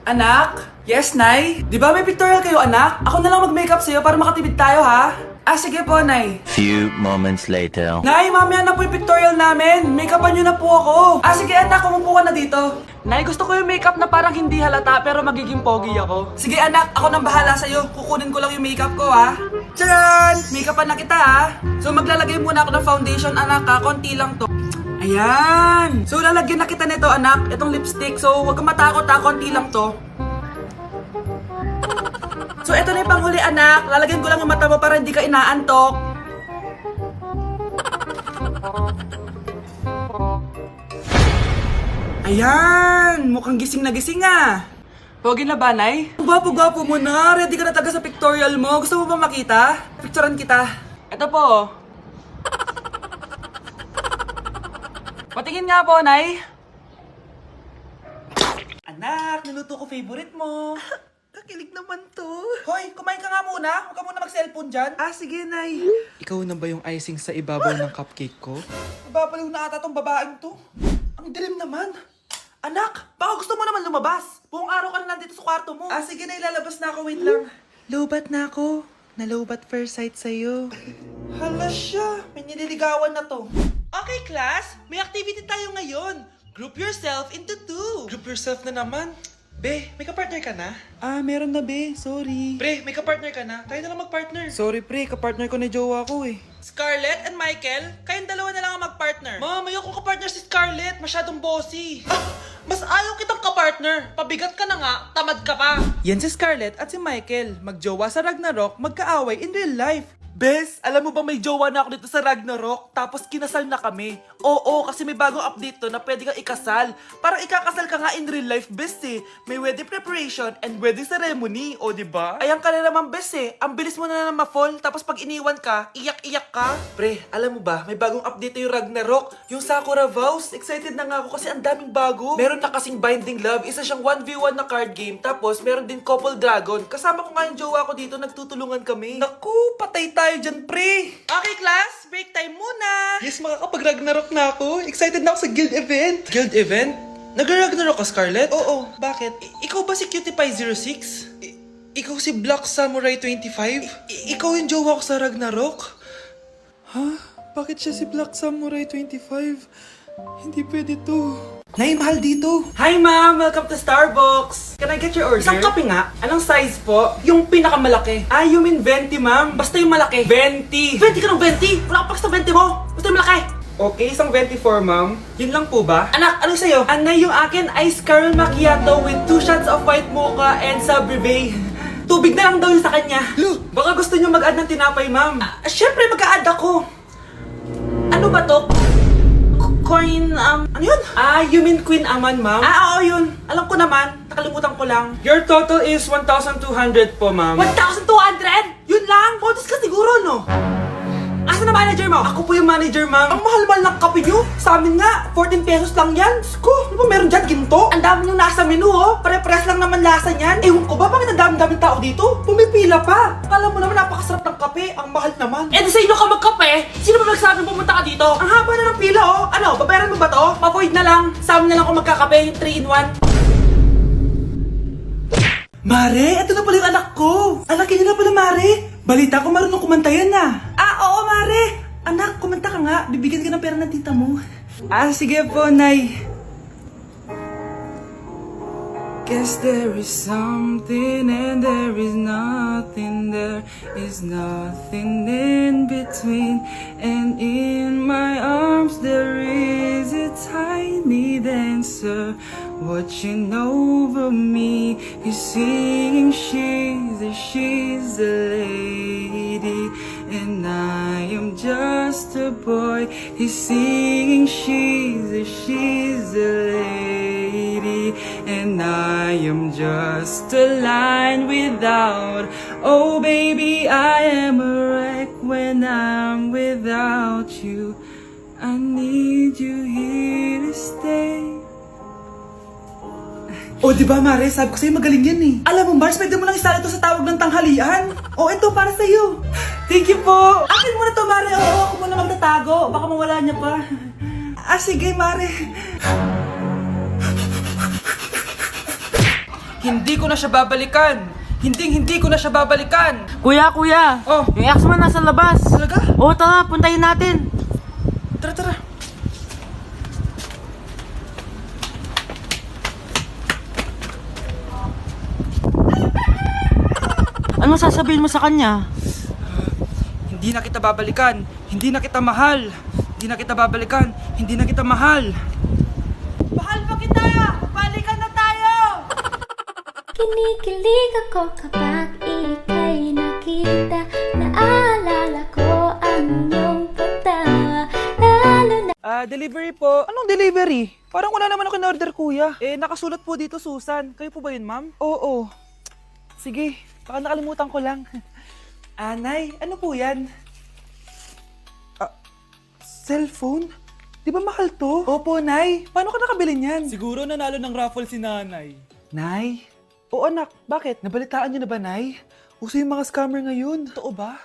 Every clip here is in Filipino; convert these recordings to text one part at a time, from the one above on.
Anak? Yes, Nay? Di ba may pictorial kayo, anak? Ako na lang mag-makeup sa'yo para makatipid tayo, ha? Sige po, Nay. Few moments later. Nay, mamaya na po yung pictorial namin. Make-upan nyo na po ako. Sige, anak, umupo ka na dito. Nay, gusto ko yung makeup na parang hindi halata pero magiging pogi ako. Sige, anak, ako nang bahala sa'yo. Kukunin ko lang yung makeup ko, ha? Tcharan! Make-upan na kita, ha? So, maglalagay muna ako ng foundation, anak, ha? Konti lang to. Ayan! So, lalagyan na kita nito, anak. Itong lipstick. So, huwag kang matakot, ha? Konti lang to. So, ito na yung panghuli, anak. Lalagyan ko lang yung mata mo para hindi ka inaantok. Ayan! Mukhang gising na gising, ah. Pogi na ba, Nay? Gwapo-gwapo mo na. Ready ka na talaga sa pictorial mo. Gusto mo ba makita? Picturean kita. Ito po. Patingin nga po, Nay. Anak, niluto ko favorite mo. Kakilig naman to. Hoy, kumain ka nga muna. Huwag ka muna mag-cellphone dyan. Sige, Nay. Ikaw na ba yung icing sa ibabaw ng cupcake ko? Nababaliw na ata tong babaeng to. Ang dilim naman. Anak, baka gusto mo naman lumabas. Buong araw ka na nandito sa kwarto mo. Sige na, ilalabas na ako. Wait lang. Lobat na ako. Nalobat first sight sa'yo. Hala siya. May nililigawan na to. Okay, class. May activity tayo ngayon. Group yourself into two. Group yourself na naman. Be, may kapartner ka na? Meron na, be. Sorry. Pre, may kapartner ka na? Tayo na lang magpartner. Sorry, pre. Kapartner ko ni jowa ko, eh. Scarlett and Michael, kayong dalawa na lang ang magpartner. Ma'am, ayoko kapartner si Scarlett. Masyadong bossy. Mas ayaw kitang kapartner. Pabigat ka na nga, tamad ka pa. Yan si Scarlett at si Michael. Magjowa sa Ragnarok, magkaaway in real life. Bes, alam mo ba may jowa na ako dito sa Ragnarok? Tapos kinasal na kami. Oo, kasi may bagong update to na pwede kang ikasal. Parang ikakasal ka nga in real life, bes eh. May wedding preparation and wedding ceremony, o diba? Ayan ka na naman, bes eh. Ang bilis mo na ma-fall, tapos pag iniwan ka, iyak-iyak ka. Pre, alam mo ba, may bagong update yung Ragnarok. Yung Sakura Vows. Excited na nga ako kasi ang daming bago. Meron na kasing Binding Love, isa siyang 1v1 na card game. Tapos meron din Couple Dragon. Kasama ko nga yung jowa ko dito, nagtutulungan kami. Naku, patay tayo dyan, pre. Okay, class, break time muna. Yes, makakapag-Ragnarok na ako. Excited na ako sa guild event. Guild event? Nag-Ragnarok ka, Scarlett? Oo, bakit? Ikaw ba si Cutie Pie 06? Ikaw si Black Samurai 25? Ikaw yung jowa ko sa Ragnarok? Ha? Bakit siya si Black Samurai 25? Hindi pwede to. Nay, mahal dito. Hi, ma'am. Welcome to Starbucks. Can I get your order? Isang kape nga. Anong size po? Yung pinakamalaki. You mean 20, ma'am? Basta yung malaki. 20. 20 ka ng 20? Wala ka pa sa 20 mo. Basta yung malaki. Okay, isang 24, ma'am. Yun lang po ba? Anak, ano sa'yo? Anay, yung akin ice caramel macchiato with 2 shots of white mocha and Sabrivay. Tubig na lang daw yun sa kanya. Baka gusto nyo mag-add ng tinapay, ma'am. Syempre, mag-a-add ako. Ano ba to? Coin, ano yun? You mean Queen Aman, ma'am? Oo, yun. Alam ko naman. Nakalimutan ko lang. Your total is 1,200 po, ma'am. 1,200? Yun lang? Bonus ka siguro, no? Asa na manager mo? Ako po yung manager, ma'am. Ang mahal-mahal ng kape nyo. Sa amin nga, 14 pesos lang yan. Sko, ano ba meron dyan? Ginto? Ang dami nyo nasa menu, oh. Pare-pares lang naman lasa niyan. Ewan ko ba, bakit ang dami-daming tao dito? Pumipila pa. Akala mo naman napakasarap ng kape. Ang mahal naman. Di sa inyo ka magkape? Sino ba nagsabing pumunta ka dito? Ang haba na ng pila, oh. Ano, babayaran mo ba to? Pa-void na lang. Sa amin na lang kung magkakape, yung 3-in-1. Mare, ito na pala yung anak ko. Anak niyo na pala, Mare. Balita ko marunong kumanta yan na. Oo, Mare. Anak, kumanta ka nga. Bibigyan ka ng pera ng tita mo. Sige po, Nay. Guess there is something and there is nothing. There is nothing in between. And in my arms there is a tiny dancer watching over me. He's singing, she's a lady, and I am just a boy. He's singing, she's a lady, and I am just a line without. Oh baby, I am a wreck when I'm without you. I need you here to stay. Diba, Mare? Sabi ko sa'yo magaling yan eh. Alam mo, Mars, pwede mo lang isala ito sa tawag ng tanghalian. Ito para sa'yo. Thank you po. Akin mo na to, Mare. Ako muna magtatago. Baka mawala niya pa. Sige, Mare. Hindi ko na siya babalikan. Hindi ko na siya babalikan. Kuya! Oh. Yung ex mo nasa labas! Talaga? Oo, tara, puntayin natin! Tara. Ano sasabihin mo sa kanya? Hindi na kita babalikan. Hindi na kita mahal. Hindi na kita babalikan. Hindi na kita mahal. Mahal pa kita! Balikan na tayo! Kinikilig ako kapag ika'y nakita. Naalala ko ang iyong pagtawa. Lalo na Delivery po. Anong delivery? Parang wala naman ako in-order, kuya. Nakasulat po dito, Susan. Kayo po ba yun, ma'am? Oo. Sige, baka nakalimutan ko lang. Nay, ano po yan? Cellphone? Di ba mahal to? Opo, Nay. Paano ka nakabili niyan? Siguro nanalo ng raffle si nanay. Nay? Oo, anak. Bakit? Nabalitaan niyo na ba, Nay? Uso yung mga scammer ngayon. Totoo ba?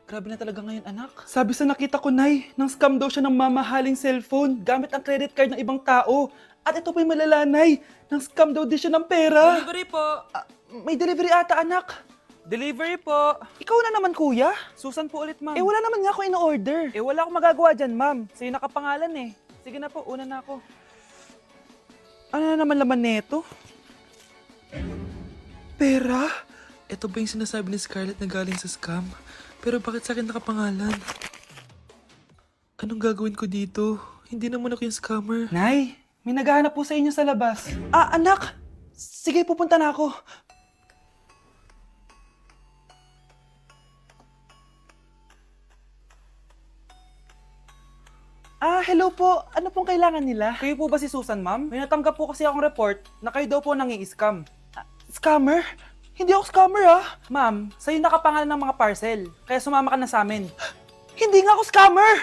Grabe na talaga ngayon, anak. Sabi sa nakita ko, Nay, nang scam daw siya ng mamahaling cellphone gamit ang credit card ng ibang tao. At ito pa yung malala, Nay. Nang scam daw din siya ng pera. Delivery po. May delivery ata, anak. Delivery po. Ikaw na naman, kuya. Susan po ulit, ma'am. Wala naman nga ako in-order. Wala akong magagawa dyan, ma'am. Sa'yo nakapangalan eh. Sige na po, una na ako. Ano na naman laman neto? Pera? Ito ba yung sinasabi ni Scarlett na galing sa scam? Pero bakit sa akin nakapangalan? Anong gagawin ko dito? Hindi naman ako yung scammer. Nay, may naghahanap po sa inyo sa labas. Anak! Sige, pupunta na ako. Hello po. Ano pong kailangan nila? Kayo po ba si Susan, ma'am? May natanggap po kasi akong report na kayo daw po nangi-scam. Scammer? Hindi ako scammer, Ma'am, sa'yo nakapangalan ng mga parcel. Kaya sumama ka na sa amin. Hindi nga ako scammer!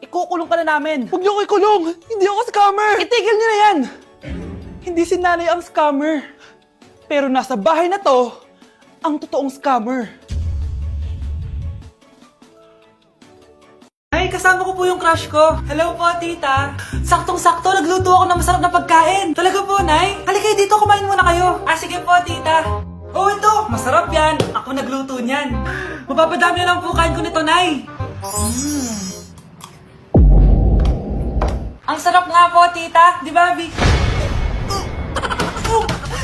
Ikukulong ka na namin. Huwag niyo ko ikulong! Hindi ako scammer! Itigil niyo na yan! Hindi si nanay ang scammer. Pero nasa bahay na to, ang totoong scammer. Ay, kasama ko po yung crush ko. Hello po, tita. Saktong-sakto, nagluto ako ng masarap na pagkain. Talaga po, Nay? Halika dito, kumain muna kayo. Sige po, tita. Oh, ito, masarap yan. Ako nagluto niyan. Mapapadami na lang po kain ko nito, Nay. Ang sarap nga po, tita. Di ba, Vic?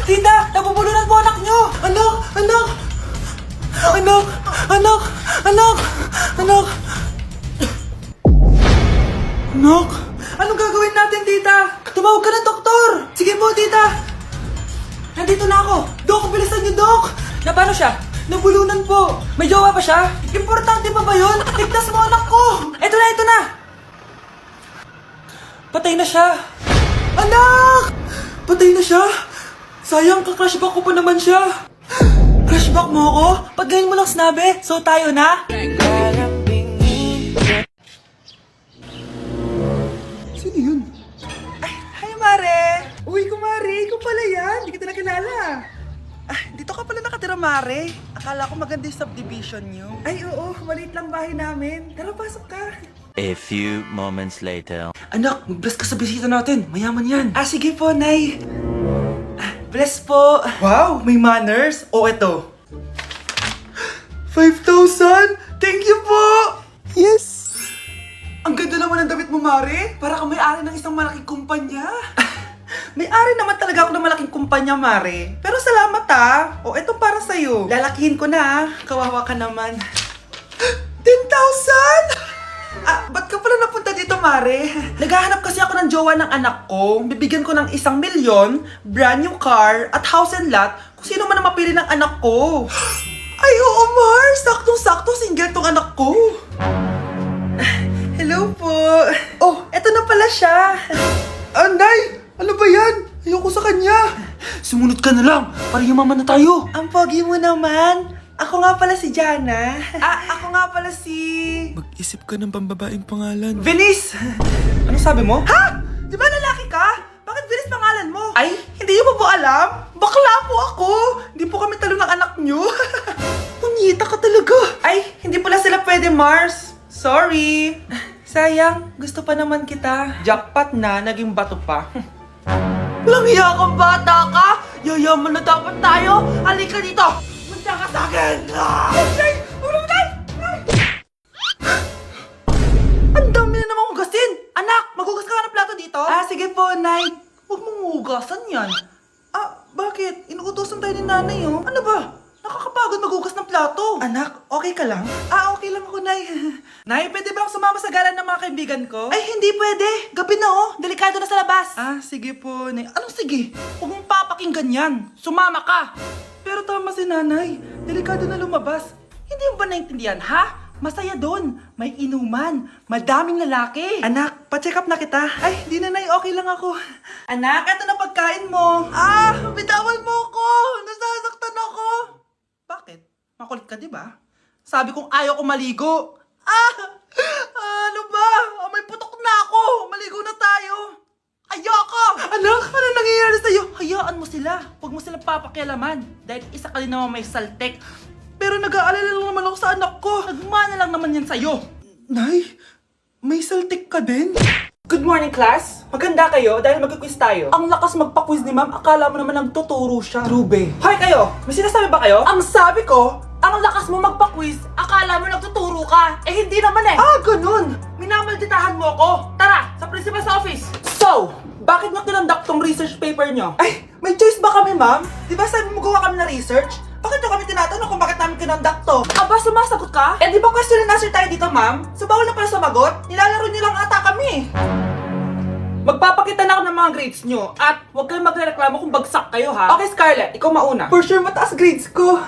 Tita, nabubulunan po anak nyo. Anak! Anak! Anong gagawin natin, tita? Tumawag ka ng doktor! Sige po, tita! Nandito na ako! Dok, bilisan niyo, Dok! Na paano siya? Nabulunan po! May jowa pa siya? Importante pa ba yun? Ligtas mo anak ko! Ito na! Patay na siya! Anak! Patay na siya? Sayang, ka-crushback ko pa naman siya! Crushback mo ako? Pag ganyan mo lang sinabi, so tayo na? Sino yun? Hi, Mare! Uy, kumare! Ikaw pala yan! Hindi kita nakilala. Dito ka pala nakatira, Mare. Akala ko maganda yung subdivision nyo. Ay, oo. Maliit lang bahay namin. Tara, pasok ka. A few moments later. Anak, mag-bless ka sa bisita natin. Mayaman yan. Sige po, Nay. Bless po. Wow, may manners. Eto. 5,000! Thank you po! Yes! Ang ganda naman ng damit mo, Mare. Para kang may-ari ng isang malaking kumpanya. May-ari naman talaga ako ng malaking kumpanya, Mare. Pero salamat, eto para sa'yo. Lalakihin ko na, Kawawa ka naman. 10,000! Ba't ka pala napunta dito, Mare? Naghahanap kasi ako ng jowa ng anak ko. Bibigyan ko ng 1 milyon, brand new car, at house and lot kung sino man ang mapili ng anak ko. Ay, oo, Mar! Saktong-sakto, single tong anak ko. Hello po. Oh, eto na pala siya. Anday! Ano ba yan? Ayoko sa kanya. Sumunod ka na lang, para yumaman na tayo. Ang pogi mo naman. Ako nga pala si Jana. Ako nga pala si... Mag-isip ka ng pambabaeng pangalan. Venice! Ano sabi mo? Ha? Di ba lalaki ka? Bakit Venice pangalan mo? Ay, hindi mo po alam? Bakla po ako! Hindi po kami talo ng anak nyo. Punyita ka talaga. Ay, hindi pala sila pwede, Mars. Sorry. Sayang, gusto pa naman kita. Jackpot na, naging bato pa. Walang hiya kang bata ka! Yayaman na dapat tayo! Halika dito! Punta ka sa akin! Ang dami na namang hugasin! Anak, maghugas ka nga ng plato dito? Sige po, Nay. Huwag mong hugasan yan. Bakit? Inuutosan tayo ni Nanay, oh. Ano ba? Nakakapagod maghugas ng plato. Anak, okay ka lang? Okay lang ako, Nay. Nay, pwede ba akong sumama sa gala ng mga kaibigan ko? Ay, hindi pwede. Gabi na, oh. Delikado na sa labas. Sige po, Nay. Anong sige? Huwag mong papakinggan yan. Sumama ka. Pero tama si Nanay. Delikado na lumabas. Hindi mo ba naintindihan, ha? Masaya doon. May inuman. Madaming lalaki. Anak, pa-check up na kita. Ay, di na, Nay. Okay lang ako. Anak, eto na pagkain mo. Bitawan mo ako. Nasasaktan ako. Bakit? Makulit ka, di ba? Sabi kong ayaw ko maligo. Ano ba? May putok na ako. Maligo na tayo. Ayoko! Anak, ano nangyayari sa'yo? Hayaan mo sila. Huwag mo silang papakialaman. Dahil isa ka din naman may saltek. Pero nag-aalala lang naman ako sa anak ko. Nagmana lang naman yan sa'yo. Nay, may saltik ka din? Good morning, class. Maganda kayo dahil mag-quiz tayo. Ang lakas magpa-quiz ni ma'am, akala mo naman nagtuturo siya. Trube. Hoy kayo, may sinasabi ba kayo? Ang sabi ko, ang lakas mo magpa-quiz, akala mo nagtuturo ka. Hindi naman eh. Ganun. Minamalditahan mo ako. Tara, sa principal's office. So, bakit nyo tinandak tong research paper nyo? Ay, may choice ba kami, ma'am? Di ba sabi mo gawa kami na research? Bakit nyo kami tinatanong kung bakit namin kinonduct to? Aba, sumasagot ka? Di ba question and answer tayo dito, ma'am? So bawal na pala sumagot? Nilalaro nyo lang ata kami. Magpapakita na ako ng mga grades nyo at huwag kayong magreklamo kung bagsak kayo, ha? Okay, Scarlett, ikaw mauna. For sure, mataas grades ko.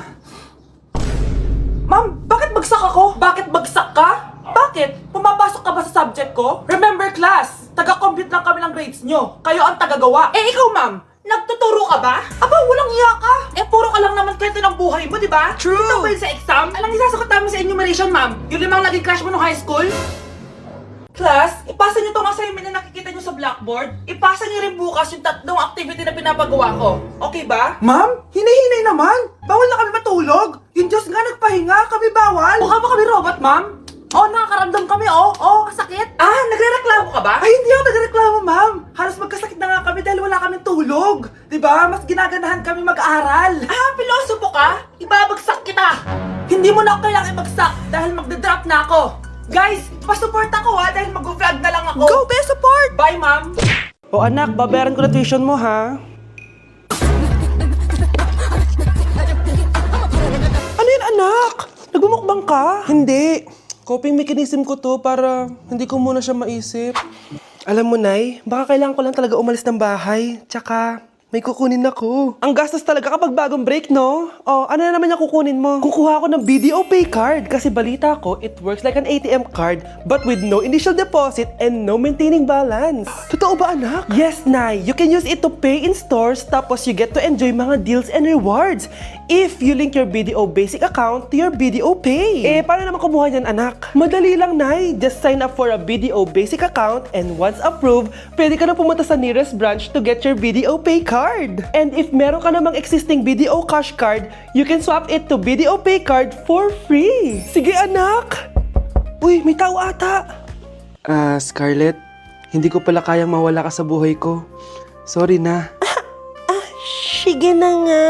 Ma'am, bakit bagsak ako? Bakit bagsak ka? Bakit? Pumapasok ka ba sa subject ko? Remember, class, taga-compute lang kami ng grades nyo. Kayo ang tagagawa. Ikaw, ma'am, nagtuturo ka ba? Aba, walang iya ka. Puro ka lang naman kwento ng buhay mo, di ba? True. Ito ba yun sa exam? Alang isasagot namin sa enumeration, ma'am. Yung 5 naging crush mo nung high school? Class, ipasa nyo tong assignment na nakikita nyo sa blackboard. Ipasa nyo rin bukas yung 3 activity na pinapagawa ko. Okay ba? Ma'am, hinay-hinay naman. Bawal na kami matulog. Yung Diyos nga nagpahinga, kami bawal. Mukha ba kami robot, ma'am? Nakakaramdam kami, sakit. Nagre-reklamo ka ba? Ay, hindi ako nagre-reklamo, ma'am. Halos magkasakit na nga kami dahil wala kaming tulog. Diba? Mas ginaganahan kami mag-aral. Pilosopo ka? Ibabagsak kita. Hindi mo na ako kailangang ibagsak dahil magda-drop na ako. Guys, pa-support ako ha dahil mag-vlog na lang ako. Go, be support! Bye, ma'am. Anak, babayaran ko na tuition mo, ha? Ano yun, anak? Nagmumukbang ka? Hindi. Coping mechanism ko to para hindi ko muna siya maisip. Alam mo, Nay, baka kailangan ko lang talaga umalis ng bahay. Tsaka, may kukunin ako. Ang gastos talaga kapag bagong break, no? Ano na naman yung kukunin mo? Kukuha ako ng BDO Pay card kasi balita ko, it works like an ATM card but with no initial deposit and no maintaining balance. Totoo ba, anak? Yes, Nay. You can use it to pay in stores tapos you get to enjoy mga deals and rewards if you link your BDO Basic account to your BDO Pay. Paano naman kumuha niyan, anak? Madali lang, Nay. Just sign up for a BDO Basic account and once approved, pwede ka na pumunta sa nearest branch to get your BDO Pay card. And if meron ka namang existing BDO Cash card, you can swap it to BDO Pay card for free. Sige, anak! Uy, may tao ata! Scarlett, hindi ko pala kayang mawala ka sa buhay ko. Sorry na. Sige na nga.